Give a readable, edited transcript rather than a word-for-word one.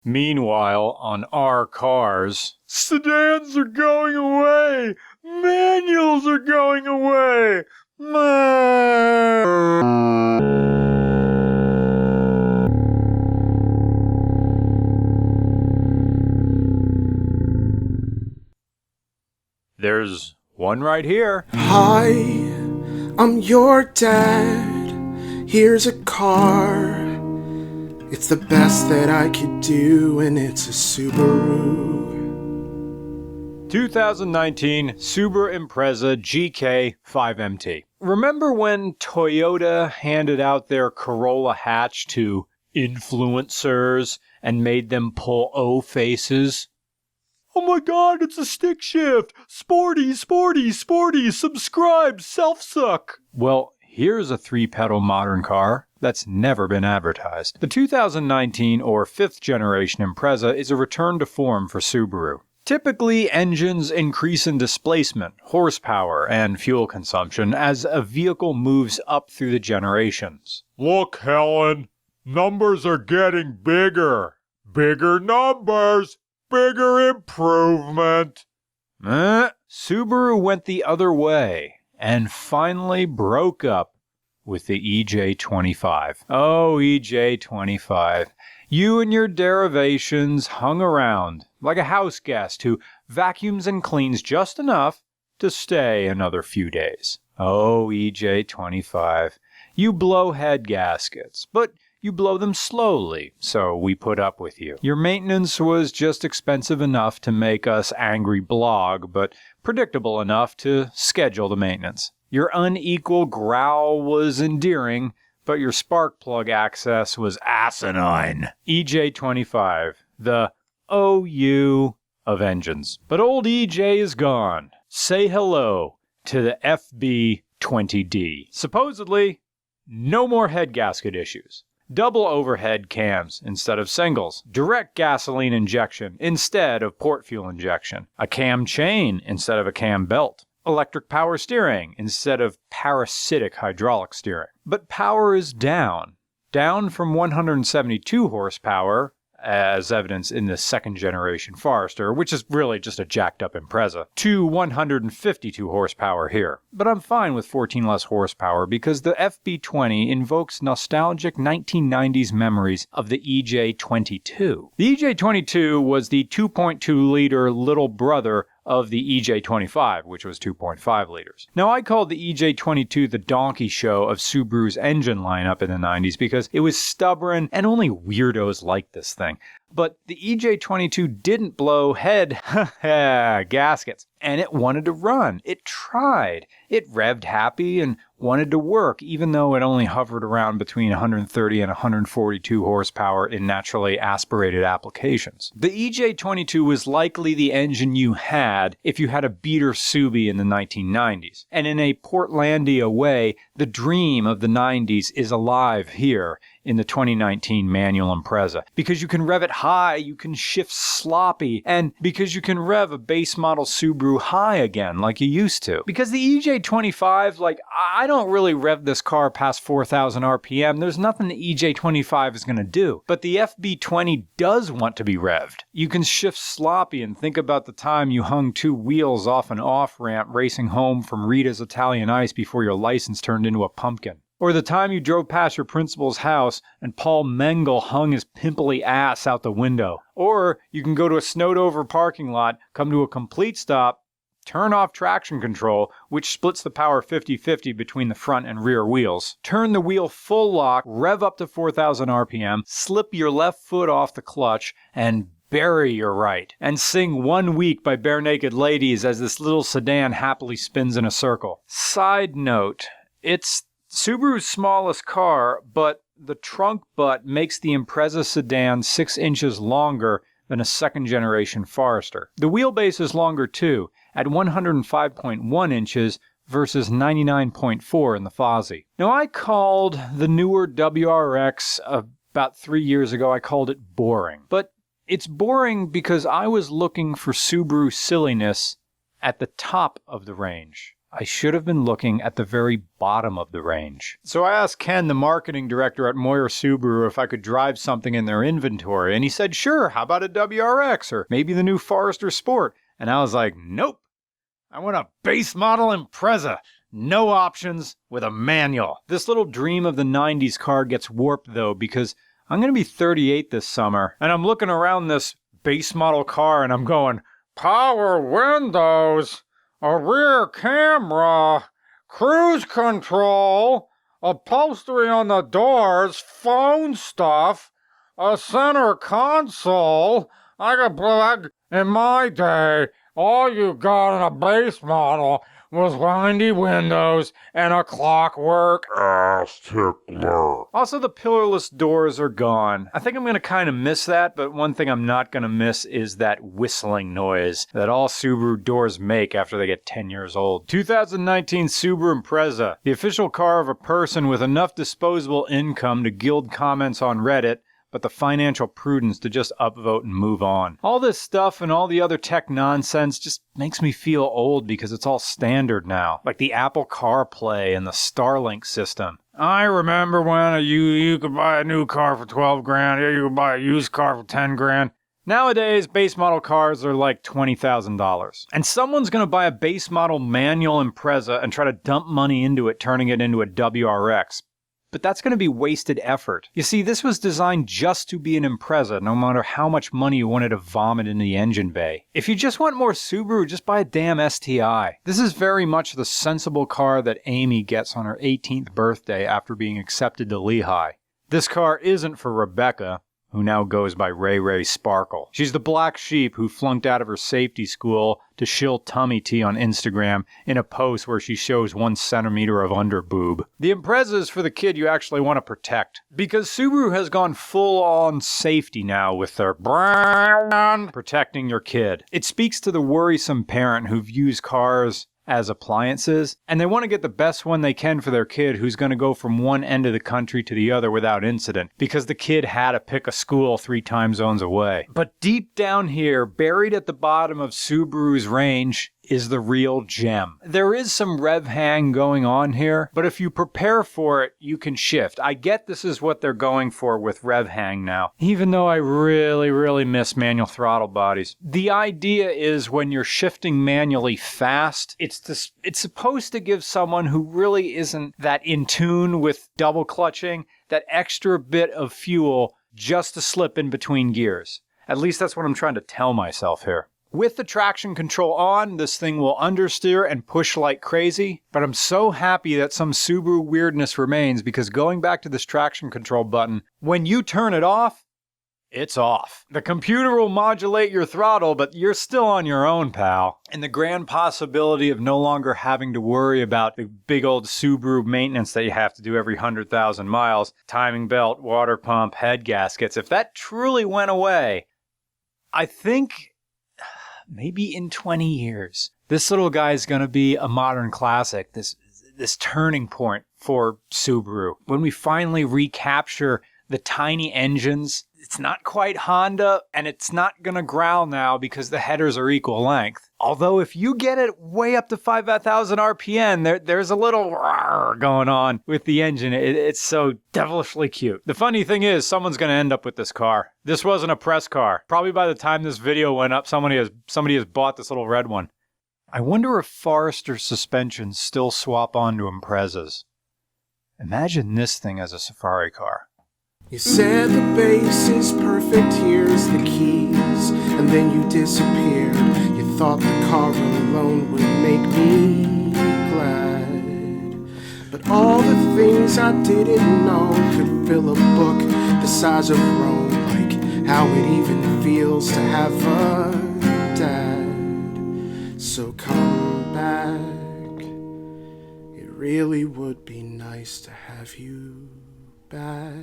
Meanwhile, on our cars, sedans are going away! Manuals are going away! There's one right here. Hi, I'm your dad. Here's a car. It's the best that I could do, and it's a Subaru. 2019 Subaru Impreza GK 5MT. Remember when Toyota handed out their Corolla hatch to influencers and made them pull O faces? Oh my god, it's a stick shift! Sporty, sporty, sporty, subscribe, self-suck! Well, here's a 3-pedal modern car that's never been advertised. The 2019 or 5th generation Impreza is a return to form for Subaru. Typically, engines increase in displacement, horsepower, and fuel consumption as a vehicle moves up through the generations. Look, Helen, numbers are getting bigger. Bigger numbers, bigger improvement. Subaru went the other way and finally broke up with the EJ25. Oh, EJ25. You and your derivations hung around like a house guest who vacuums and cleans just enough to stay another few days. Oh, EJ25. You blow head gaskets, but you blow them slowly, so we put up with you. Your maintenance was just expensive enough to make us angry blog, but predictable enough to schedule the maintenance. Your unequal growl was endearing, but your spark plug access was asinine. EJ25, the OU of engines. But old EJ is gone. Say hello to the FB20D. Supposedly, no more head gasket issues. Double overhead cams instead of singles. Direct gasoline injection instead of port fuel injection. A cam chain instead of a cam belt. Electric power steering instead of parasitic hydraulic steering. But power is down. Down from 172 horsepower, as evidenced in the 2nd generation Forester, which is really just a jacked up Impreza, to 152 horsepower here. But I'm fine with 14 less horsepower because the FB20 invokes nostalgic 1990s memories of the EJ22. The EJ22 was the 2.2 liter little brother of the EJ25, which was 2.5 liters. Now, I called the EJ22 the donkey show of Subaru's engine lineup in the 90s because it was stubborn and only weirdos liked this thing. But the EJ22 didn't blow head gaskets, and it wanted to run. It tried. It revved happy and wanted to work, even though it only hovered around between 130 and 142 horsepower in naturally aspirated applications. The EJ22 was likely the engine you had if you had a beater Subi in the 1990s. And in a Portlandia way, the dream of the 90s is alive here in the 2019 manual Impreza. Because you can rev it high, you can shift sloppy, and because you can rev a base model Subaru high again like you used to. Because the EJ25, I don't really rev this car past 4,000 RPM. There's nothing the EJ25 is going to do. But the FB20 does want to be revved. You can shift sloppy and think about the time you hung 2 wheels off an off-ramp racing home from Rita's Italian Ice before your license turned into a pumpkin. Or the time you drove past your principal's house and Paul Mengel hung his pimply ass out the window. Or you can go to a snowed-over parking lot, come to a complete stop, turn off traction control, which splits the power 50-50 between the front and rear wheels, turn the wheel full lock, rev up to 4,000 RPM, slip your left foot off the clutch, and bury your right, and sing One Week by Bare Naked Ladies as this little sedan happily spins in a circle. Side note, it's Subaru's smallest car, but the trunk butt makes the Impreza sedan 6 inches longer than a 2nd generation Forester. The wheelbase is longer too, at 105.1 inches versus 99.4 in the Fozzy. Now, I called the newer WRX about 3 years ago, I called it boring. But it's boring because I was looking for Subaru silliness at the top of the range. I should have been looking at the very bottom of the range. So I asked Ken, the marketing director at Moyer Subaru, if I could drive something in their inventory, and he said, sure, how about a WRX or maybe the new Forester Sport? And I was like, nope, I want a base model Impreza. No options with a manual. This little dream of the 90s car gets warped though, because I'm going to be 38 this summer, and I'm looking around this base model car and I'm going, power windows, a rear camera, cruise control, upholstery on the doors, phone stuff, a center console. I could plug in my day. All you got in a base model was windy windows and a clockwork ass tickler. Also, the pillarless doors are gone. I think I'm going to kind of miss that, but one thing I'm not going to miss is that whistling noise that all Subaru doors make after they get 10 years old. 2019 Subaru Impreza, the official car of a person with enough disposable income to gild comments on Reddit, but the financial prudence to just upvote and move on. All this stuff and all the other tech nonsense just makes me feel old because it's all standard now. Like the Apple CarPlay and the Starlink system. I remember when you could buy a new car for 12 grand, you could buy a used car for 10 grand. Nowadays, base model cars are like $20,000. And someone's going to buy a base model manual Impreza and try to dump money into it, turning it into a WRX. But that's going to be wasted effort. You see, this was designed just to be an Impreza, no matter how much money you wanted to vomit in the engine bay. If you just want more Subaru, just buy a damn STI. This is very much the sensible car that Amy gets on her 18th birthday after being accepted to Lehigh. This car isn't for Rebecca, who now goes by Ray Ray Sparkle. She's the black sheep who flunked out of her safety school to shill tummy tea on Instagram in a post where she shows 1 centimeter of underboob. The Impreza is for the kid you actually want to protect. Because Subaru has gone full-on safety now with their brand protecting your kid. It speaks to the worrisome parent who views cars as appliances, and they want to get the best one they can for their kid who's going to go from one end of the country to the other without incident, because the kid had to pick a school 3 time zones away. But deep down here, buried at the bottom of Subaru's range, is the real gem. There is some rev hang going on here, but if you prepare for it, you can shift. I get this is what they're going for with rev hang now, even though I really miss manual throttle bodies. The idea is when you're shifting manually fast, it's supposed to give someone who really isn't that in tune with double clutching that extra bit of fuel just to slip in between gears. At least that's what I'm trying to tell myself here. With the traction control on, this thing will understeer and push like crazy, but I'm so happy that some Subaru weirdness remains, because going back to this traction control button, when you turn it off, it's off. The computer will modulate your throttle, but you're still on your own, pal. And the grand possibility of no longer having to worry about the big old Subaru maintenance that you have to do every 100,000 miles, timing belt, water pump, head gaskets, if that truly went away, I think maybe in 20 years, this little guy is going to be a modern classic, this turning point for Subaru. When we finally recapture the tiny engines, it's not quite Honda, and it's not going to growl now because the headers are equal length. Although if you get it way up to 5,000 RPM, there's a little roar going on with the engine. It's so devilishly cute. The funny thing is, someone's going to end up with this car. This wasn't a press car. Probably by the time this video went up, somebody has bought this little red one. I wonder if Forester suspensions still swap onto Imprezas. Imagine this thing as a safari car. You said the base is perfect, here's the keys, and then you disappeared. You thought the car alone would make me glad, but all the things I didn't know could fill a book the size of Rome, like how it even feels to have a dad. So come back, it really would be nice to have you back.